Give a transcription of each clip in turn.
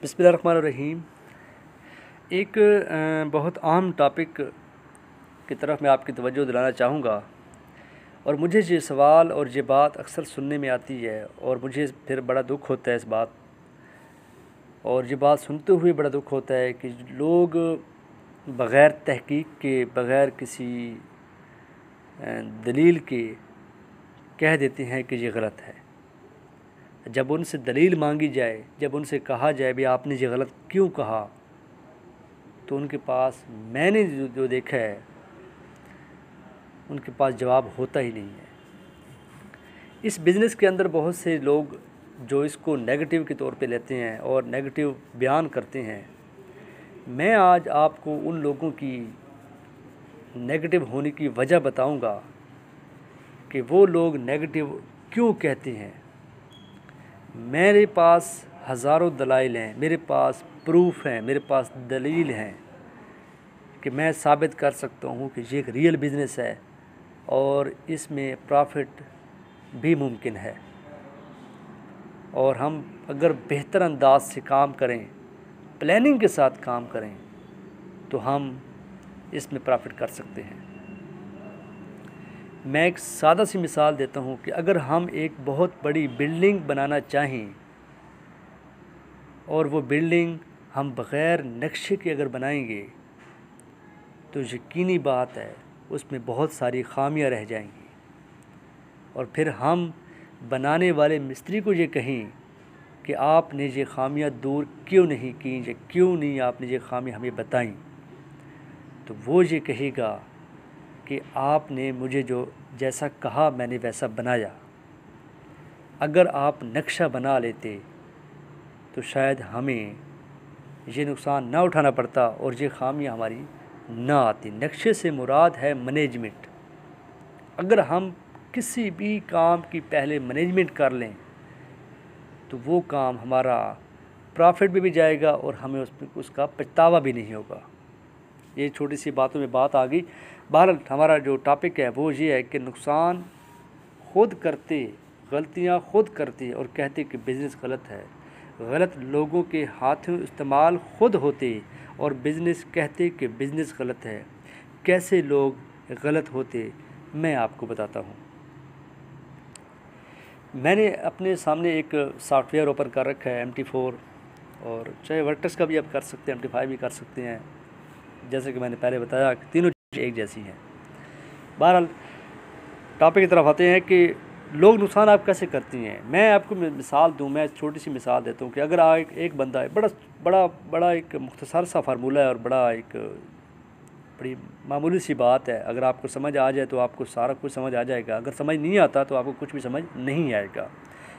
बिस्मिल्लाहिर्रहमानिर्रहीम। एक बहुत अहम टॉपिक की तरफ मैं आपकी तवज्जो दिलाना चाहूँगा। और मुझे ये सवाल और ये बात अक्सर सुनने में आती है और मुझे फिर बड़ा दुख होता है इस बात, और ये बात सुनते हुए बड़ा दुख होता है कि लोग बग़ैर तहकीक के, बग़ैर किसी दलील के कह देते हैं कि ये गलत है। जब उनसे दलील मांगी जाए, जब उनसे कहा जाए भी आपने ये गलत क्यों कहा, तो उनके पास, मैंने जो देखा है, उनके पास जवाब होता ही नहीं है। इस बिज़नेस के अंदर बहुत से लोग जो इसको नेगेटिव के तौर पे लेते हैं और नेगेटिव बयान करते हैं। मैं आज आपको उन लोगों की नेगेटिव होने की वजह बताऊंगा कि वो लोग नेगेटिव क्यों कहते हैं। मेरे पास हज़ारों दलाइल हैं, मेरे पास प्रूफ हैं, मेरे पास दलील हैं कि मैं साबित कर सकता हूँ कि ये एक रियल बिज़नेस है और इसमें प्रॉफिट भी मुमकिन है। और हम अगर बेहतर अंदाज से काम करें, प्लानिंग के साथ काम करें, तो हम इसमें प्रॉफिट कर सकते हैं। मैं एक सादा सी मिसाल देता हूँ कि अगर हम एक बहुत बड़ी बिल्डिंग बनाना चाहें और वो बिल्डिंग हम बग़ैर नक्शे के अगर बनाएंगे, तो यकीनी बात है उसमें बहुत सारी खामियां रह जाएंगी। और फिर हम बनाने वाले मिस्त्री को ये कहें कि आपने ये खामियां दूर क्यों नहीं की, या क्यों नहीं आपने ये खामियां हमें बताई, तो वो ये कहेगा कि आपने मुझे जो जैसा कहा मैंने वैसा बनाया। अगर आप नक्शा बना लेते तो शायद हमें ये नुकसान ना उठाना पड़ता और ये खामियां हमारी ना आती। नक्शे से मुराद है मैनेजमेंट। अगर हम किसी भी काम की पहले मैनेजमेंट कर लें तो वो काम हमारा प्रॉफिट में भी जाएगा और हमें उसका पछतावा भी नहीं होगा। ये छोटी सी बातों में बात आ गई। बहरहाल हमारा जो टॉपिक है वो ये है कि नुकसान खुद करते, गलतियां खुद करते और कहते कि बिज़नेस गलत है, गलत लोगों के हाथों इस्तेमाल खुद होते और बिज़नेस कहते कि बिज़नेस गलत है। कैसे लोग गलत होते मैं आपको बताता हूँ। मैंने अपने सामने एक सॉफ्टवेयर ओपन कर रखा है MT4, और चाहे वर्टेक्स का भी आप कर सकते हैं, MT5 भी कर सकते हैं। जैसे कि मैंने पहले बताया कि तीनों चीज़ें एक जैसी हैं। बहरहाल टॉपिक की तरफ आते हैं कि लोग नुकसान आप कैसे करती हैं। मैं आपको मिसाल दूं, मैं छोटी सी मिसाल देता हूँ कि अगर एक बंदा है, बड़ा बड़ा बड़ा एक मुख्तसर सा फार्मूला है और बड़ी मामूली सी बात है। अगर आपको समझ आ जाए तो आपको सारा कुछ समझ आ जाएगा, अगर समझ नहीं आता तो आपको कुछ भी समझ नहीं आएगा।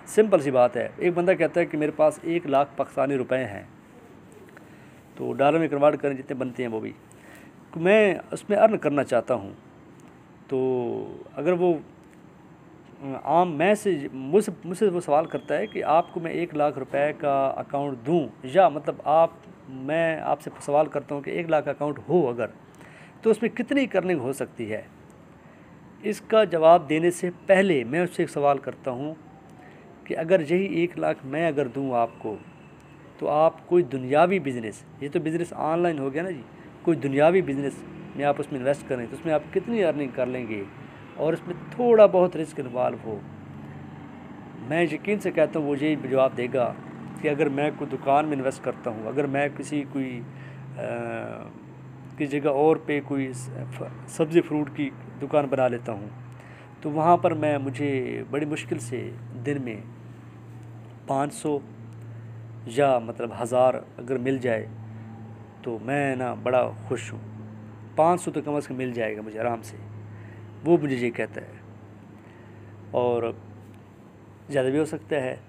सिंपल सी बात है। एक बंदा कहता है कि मेरे पास 1 लाख पाकिस्तानी रुपए हैं, तो डॉलर में कन्वर्ट करें जितने बनते हैं वो भी, तो मैं उसमें अर्न करना चाहता हूँ। तो अगर वो आम मैं से मुझसे वो सवाल करता है कि आपको मैं 1 लाख रुपए का अकाउंट दूं, या मतलब मैं आपसे सवाल करता हूं कि 1 लाख अकाउंट हो अगर, तो उसमें कितनी अर्निंग हो सकती है। इसका जवाब देने से पहले मैं उससे एक सवाल करता हूं कि अगर यही 1 लाख मैं अगर दूं आपको, तो आप कोई दुनियावी बिज़नेस, ये तो बिज़नेस ऑनलाइन हो गया ना जी, कोई दुनियावी बिज़नेस में आप उसमें इन्वेस्ट करें तो उसमें आप कितनी अर्निंग कर लेंगे, और इसमें थोड़ा बहुत रिस्क इन्वॉल्व हो। मैं यकीन से कहता हूँ वो यही जवाब देगा कि अगर मैं कोई दुकान में इन्वेस्ट करता हूँ, अगर मैं किसी जगह और पे कोई सब्ज़ी फ्रूट की दुकान बना लेता हूँ, तो वहाँ पर मुझे बड़ी मुश्किल से दिन में 500 या मतलब 1000 अगर मिल जाए तो मैं ना बड़ा खुश हूँ। 500 तो कम से कम मिल जाएगा मुझे आराम से, वो मुझे ये कहता है, और ज़्यादा भी हो सकता है।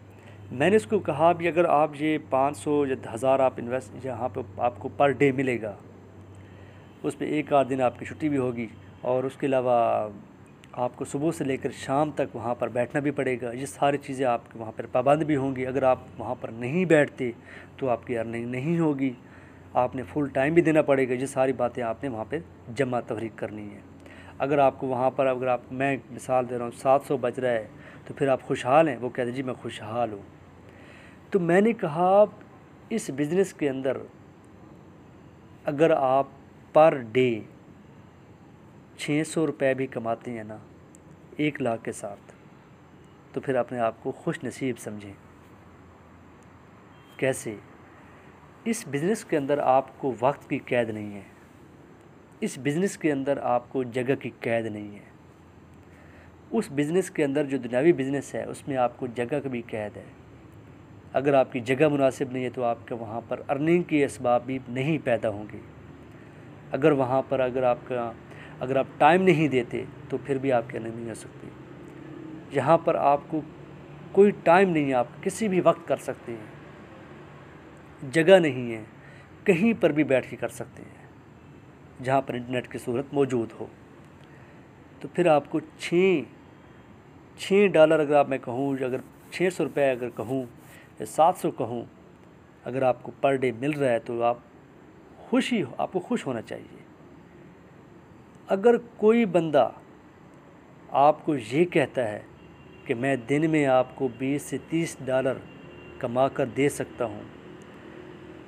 मैंने उसको कहा भी अगर आप ये 500 या 1000 आप इन्वेस्ट यहाँ पे आपको पर डे मिलेगा, उस पर एक आध दिन आपकी छुट्टी भी होगी, और उसके अलावा आपको सुबह से लेकर शाम तक वहाँ पर बैठना भी पड़ेगा। ये सारी चीज़ें आपके वहाँ पर पाबंद भी होंगी। अगर आप वहाँ पर नहीं बैठते तो आपकी अर्निंग नहीं होगी, आपने फुल टाइम भी देना पड़ेगा। ये सारी बातें आपने वहाँ पर जमा तहरीक करनी है। अगर आपको वहाँ पर, अगर आप, मैं मिसाल दे रहा हूँ, 700 बच रहा है तो फिर आप खुशहाल हैं? वो कहते जी मैं खुशहाल हूँ। तो मैंने कहा इस बिज़नेस के अंदर अगर आप पर डे 600 रुपये भी कमाते हैं ना 1 लाख के साथ, तो फिर अपने आप को खुश नसीब समझें। कैसे? इस बिज़नेस के अंदर आपको वक्त की कैद नहीं है, इस बिज़नेस के अंदर आपको जगह की कैद नहीं है। उस बिज़नेस के अंदर जो दुनियावी बिज़नेस है उसमें आपको जगह की भी कैद है। अगर आपकी जगह मुनासिब नहीं है तो आपके वहाँ पर अर्निंग के असबाब भी नहीं पैदा होंगे। अगर वहाँ पर अगर आप टाइम नहीं देते तो फिर भी आपकी अर्निंग नहीं हो सकती। यहाँ पर आपको कोई टाइम नहीं है, आप किसी भी वक्त कर सकते हैं, जगह नहीं है, कहीं पर भी बैठ के कर सकते हैं जहाँ पर इंटरनेट की सूरत मौजूद हो। तो फिर आपको $6 अगर मैं कहूँ, अगर 600 रुपये अगर कहूँ या 700 कहूँ, अगर आपको पर डे मिल रहा है तो आपको खुश होना चाहिए। अगर कोई बंदा आपको ये कहता है कि मैं दिन में आपको $20 से $30 कमा कर दे सकता हूँ,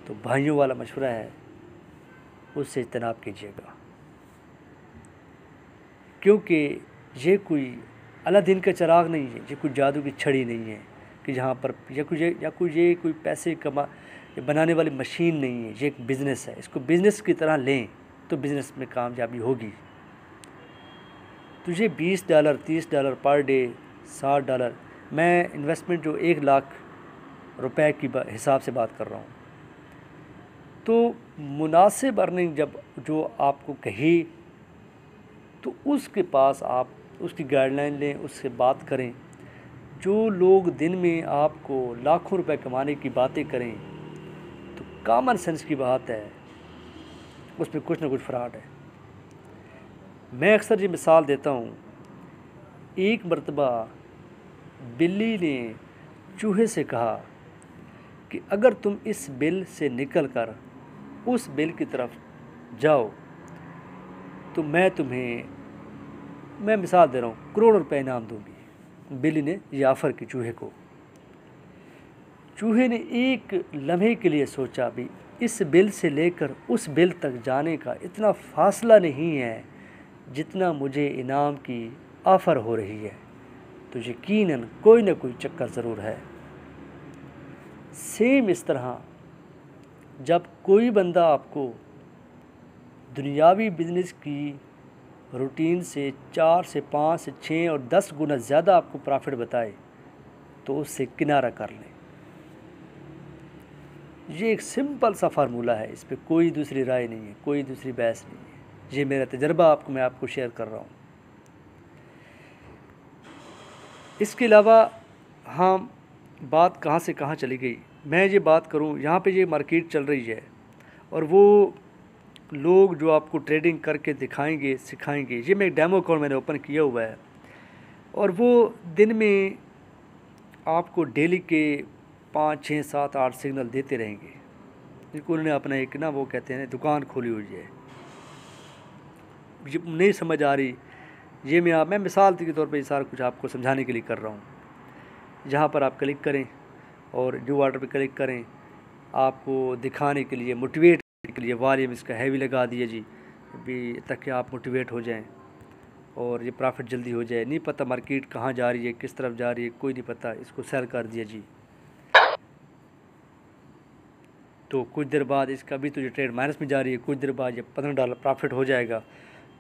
तो भाइयों वाला मशवरा है, उससे इज्तनाब कीजिएगा। क्योंकि ये कोई अलादीन का चिराग नहीं है, ये कोई जादू की छड़ी नहीं है कि जहाँ पर कोई पैसे बनाने वाली मशीन नहीं है। ये एक बिज़नेस है, इसको बिज़नेस की तरह लें तो बिज़नेस में कामयाबी होगी। तो ये $20, $30 पर डे, $60, मैं इन्वेस्टमेंट जो 1 लाख रुपए की हिसाब से बात कर रहा हूँ। तो मुनासिब अर्निंग जब जो आपको कही तो उसके पास आप उसकी गाइडलाइन लें, उससे बात करें। जो लोग दिन में आपको लाखों रुपए कमाने की बातें करें तो कॉमन सेंस की बात है, उसमें कुछ ना कुछ फ्रॉड है। मैं अक्सर ये मिसाल देता हूँ, एक मर्तबा बिल्ली ने चूहे से कहा कि अगर तुम इस बिल से निकल कर उस बिल की तरफ जाओ तो मैं मिसाल दे रहा हूँ, करोड़ रुपए इनाम दूंगी। बिल्ली ने यह ऑफ़र की चूहे को। चूहे ने एक लम्हे के लिए सोचा, भी इस बिल से लेकर उस बिल तक जाने का इतना फासला नहीं है जितना मुझे इनाम की ऑफ़र हो रही है, तो यकीनन कोई ना कोई चक्कर ज़रूर है। सेम इस तरह जब कोई बंदा आपको दुनियावी बिज़नेस की रूटीन से 4 से 5 से 6 और 10 गुना ज़्यादा आपको प्रॉफिट बताए तो उससे किनारा कर लें। ये एक सिंपल सा फार्मूला है, इस पे कोई दूसरी राय नहीं है, कोई दूसरी बहस नहीं है। ये मेरा तजर्बा मैं आपको शेयर कर रहा हूँ। इसके अलावा हम बात कहाँ से कहाँ चली गई, मैं ये बात करूँ, यहाँ पे ये मार्केट चल रही है और वो लोग जो आपको ट्रेडिंग करके दिखाएंगे, सिखाएंगे। ये मैं एक डेमो अकाउंट मैंने ओपन किया हुआ है और वो दिन में आपको डेली के 5, 6, 7, 8 सिग्नल देते रहेंगे। जिनको उन्होंने अपना एक वो कहते हैं दुकान खोली हुई है। ये नहीं समझ आ रही, ये मैं मिसाल के तौर पे ये सारा कुछ आपको समझाने के लिए कर रहा हूँ। जहाँ पर आप क्लिक करें और न्यू ऑर्डर पे क्लिक करें, आपको दिखाने के लिए, मोटिवेट करने के लिए वॉल्यूम इसका हैवी लगा दिया जी, भी ताकि आप मोटिवेट हो जाएं और ये प्रॉफिट जल्दी हो जाए। नहीं पता मार्केट कहाँ जा रही है, किस तरफ जा रही है, कोई नहीं पता, इसको सेल कर दिया जी। तो कुछ देर बाद इसका भी तो ये ट्रेड माइनस में जा रही है, कुछ देर बाद ये $15 प्रॉफिट हो जाएगा।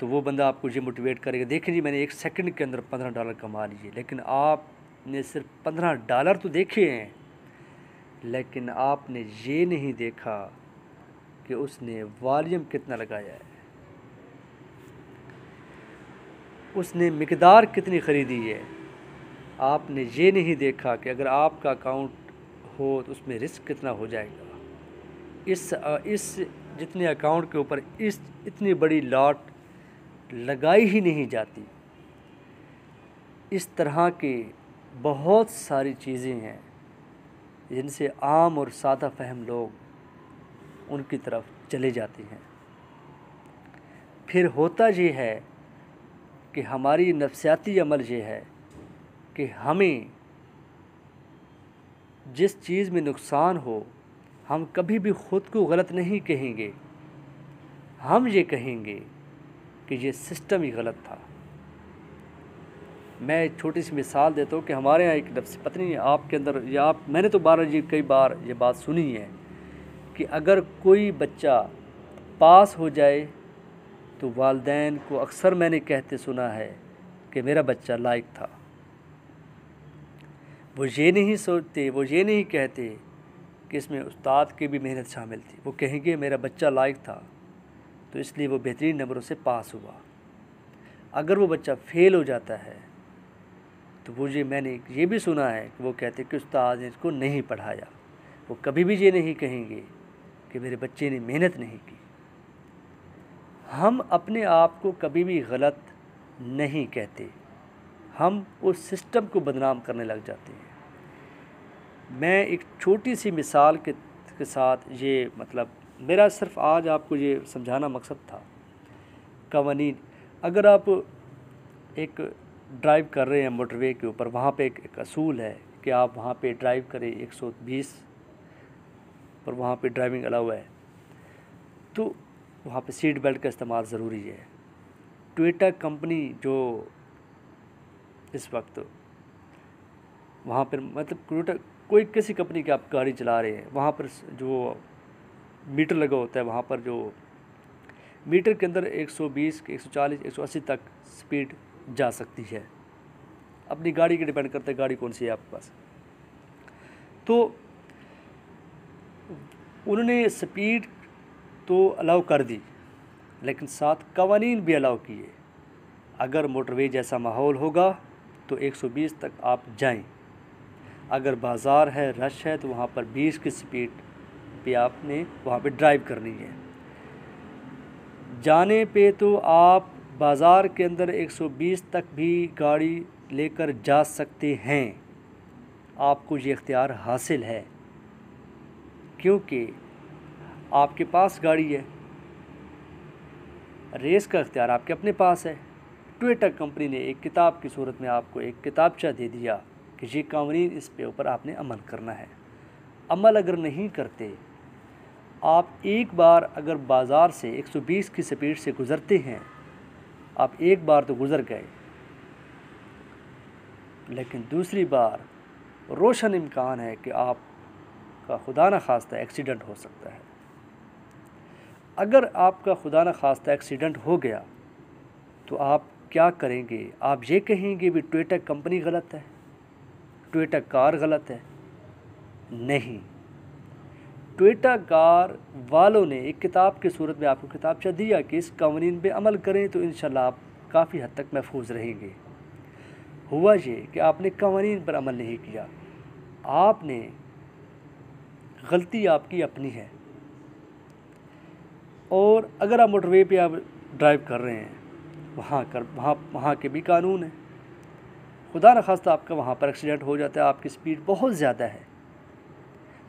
तो वो बंदा आपको ये मोटिवेट करेगा, देखिए जी मैंने 1 सेकंड के अंदर $15 कमा लिए। लेकिन आपने सिर्फ $15 तो देखे हैं, लेकिन आपने ये नहीं देखा कि उसने वॉल्यूम कितना लगाया है, उसने मिकदार कितनी ख़रीदी है। आपने ये नहीं देखा कि अगर आपका अकाउंट हो तो उसमें रिस्क कितना हो जाएगा। इस जितने अकाउंट के ऊपर इतनी बड़ी लॉट लगाई ही नहीं जाती। इस तरह के बहुत सारी चीज़ें हैं जिनसे आम और सादा फहम लोग उनकी तरफ चले जाते हैं। फिर होता ये है कि हमारी नफ्सियाती अमल ये है कि हमें जिस चीज़ में नुकसान हो हम कभी भी ख़ुद को गलत नहीं कहेंगे, हम ये कहेंगे कि ये सिस्टम ही गलत था। मैं एक छोटी सी मिसाल देता हूँ कि हमारे यहाँ एक नफ्स, पता नहीं आपके अंदर या आप, मैंने तो कई बार ये बात सुनी है कि अगर कोई बच्चा पास हो जाए तो वालिदैन को अक्सर मैंने कहते सुना है कि मेरा बच्चा लायक था। वो ये नहीं सोचते, वो ये नहीं कहते कि इसमें उस्ताद की भी मेहनत शामिल थी। वो कहेंगे मेरा बच्चा लायक था तो इसलिए वो बेहतरीन नंबरों से पास हुआ। अगर वो बच्चा फ़ेल हो जाता है तो मैंने ये भी सुना है कि वो कहते कि उस्ताद ने इसको नहीं पढ़ाया। वो कभी भी ये नहीं कहेंगे कि मेरे बच्चे ने मेहनत नहीं की। हम अपने आप को कभी भी गलत नहीं कहते, हम उस सिस्टम को बदनाम करने लग जाते हैं। मैं एक छोटी सी मिसाल के साथ ये मेरा सिर्फ आज आपको ये समझाना मकसद था। कवानीन, अगर आप एक ड्राइव कर रहे हैं मोटरवे के ऊपर, वहाँ पे एक असूल है कि आप वहाँ पे ड्राइव करें 120 पर, वहाँ पे ड्राइविंग अलाउ है, तो वहाँ पे सीट बेल्ट का इस्तेमाल ज़रूरी है। टोयोटा कंपनी जो इस वक्त वहाँ पर टोयोटा कोई किसी कंपनी की आप गाड़ी चला रहे हैं, वहाँ पर जो मीटर लगा होता है, वहाँ पर जो मीटर के अंदर 120, 140, 180 तक स्पीड जा सकती है। अपनी गाड़ी के डिपेंड करता है गाड़ी कौन सी है आपके पास। तो उन्होंने स्पीड तो अलाउ कर दी, लेकिन साथ कवानीन भी अलाउ किए। अगर मोटरवे जैसा माहौल होगा तो 120 तक आप जाएं। अगर बाज़ार है, रश है, तो वहाँ पर 20 की स्पीड पे आपने वहाँ पे ड्राइव करनी है। जाने पे तो आप बाज़ार के अंदर 120 तक भी गाड़ी लेकर जा सकते हैं, आपको ये इख्तियार हासिल है, क्योंकि आपके पास गाड़ी है। रेस का इख्तियार आपके अपने पास है। टोयोटा कंपनी ने एक किताब की सूरत में आपको एक किताबचा दे दिया कि ये कानून, इस पे ऊपर आपने अमल करना है। अमल अगर नहीं करते, आप एक बार अगर बाज़ार से 120 की स्पीड से गुज़रते हैं, आप एक बार तो गुज़र गए, लेकिन दूसरी बार रोशन इम्कान है कि आपका खुदा न खास्ता एक्सीडेंट हो सकता है। अगर आपका खुदा न खास्ता एक्सीडेंट हो गया तो आप क्या करेंगे? आप ये कहेंगे भी टोयोटा कंपनी गलत है, टोयोटा कार गलत है? नहीं, टोयोटा कार वालों ने एक किताब की सूरत में आपको किताबचा दिया कि इस कानून पे अमल करें तो इंशाल्लाह आप काफ़ी हद तक महफूज रहेंगे। हुआ ये कि आपने कानून पर अमल नहीं किया, आपने गलती आपकी अपनी है। और अगर आप मोटरवे पे आप ड्राइव कर रहे हैं, वहाँ के भी कानून है। खुदा न खास्ता आपका वहाँ पर एक्सीडेंट हो जाता है, आपकी स्पीड बहुत ज़्यादा है,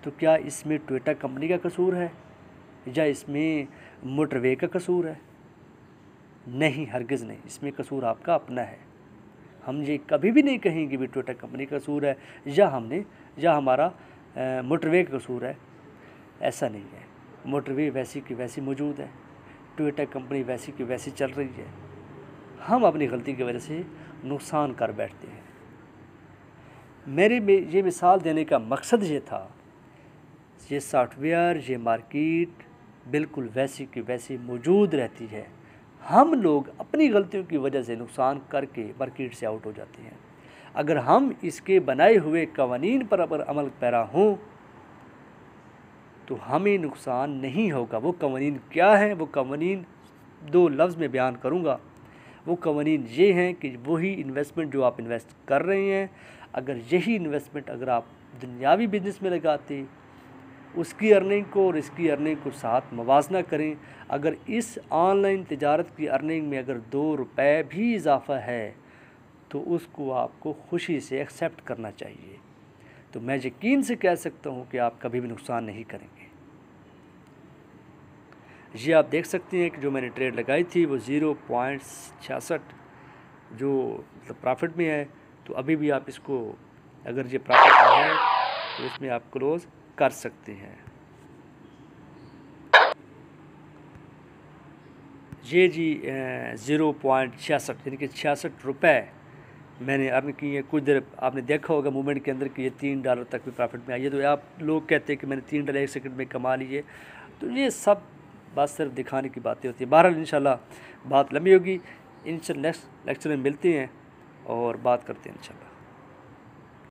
तो क्या इसमें टोयोटा कंपनी का कसूर है या इसमें मोटरवे का कसूर है? नहीं, हरगिज़ नहीं, इसमें कसूर आपका अपना है। हम ये कभी भी नहीं कहेंगे भी टोयोटा कंपनी का कसूर है या हमारा मोटरवे का कसूर है। ऐसा नहीं है। मोटरवे वैसी की वैसी मौजूद है, टोयोटा कंपनी वैसी की वैसी चल रही है। हम अपनी गलती की वजह से नुकसान कर बैठते हैं। मेरे में ये मिसाल देने का मकसद ये था, ये सॉफ्टवेयर, ये मार्केट बिल्कुल वैसी की वैसी मौजूद रहती है। हम लोग अपनी गलतियों की वजह से नुकसान करके मार्केट से आउट हो जाते हैं। अगर हम इसके बनाए हुए कवानीन पर अमल पैरा हों तो हमें नुकसान नहीं होगा। वो कवानीन क्या है? वो कवानीन दो लफ्ज़ में बयान करूँगा। वो कवानीन ये हैं कि वही इन्वेस्टमेंट जो आप इन्वेस्ट कर रहे हैं, अगर यही इन्वेस्टमेंट अगर आप दुनियावी बिजनेस में लगाते, उसकी अर्निंग को और इसकी अर्निंग को साथ मवाजना करें। अगर इस ऑनलाइन तिजारत की अर्निंग में अगर 2 रुपए भी इजाफ़ा है तो उसको आपको खुशी से एक्सेप्ट करना चाहिए। तो मैं यकीन से कह सकता हूँ कि आप कभी भी नुकसान नहीं करेंगे। ये आप देख सकते हैं कि जो मैंने ट्रेड लगाई थी वो 0.66 जो मतलब प्रॉफिट में है। तो अभी भी आप इसको, अगर ये प्रॉफिट में है तो इसमें आप क्लोज़ कर सकते हैं। ये जी 0.66 यानी कि 66 रुपये मैंने अर्न किए हैं। कुछ देर आपने देखा होगा मूवमेंट के अंदर कि ये $3 तक भी प्रॉफिट में आई है। तो आप लोग कहते हैं कि मैंने $3 1 सेकंड में कमा लिए, तो ये सब बात सिर्फ दिखाने की बातें होती है। बहरहाल इंशाल्लाह बात लंबी होगी, इंशाल्लाह नेक्स्ट लेक्चर में मिलते हैं और बात करते हैं इंशाल्लाह।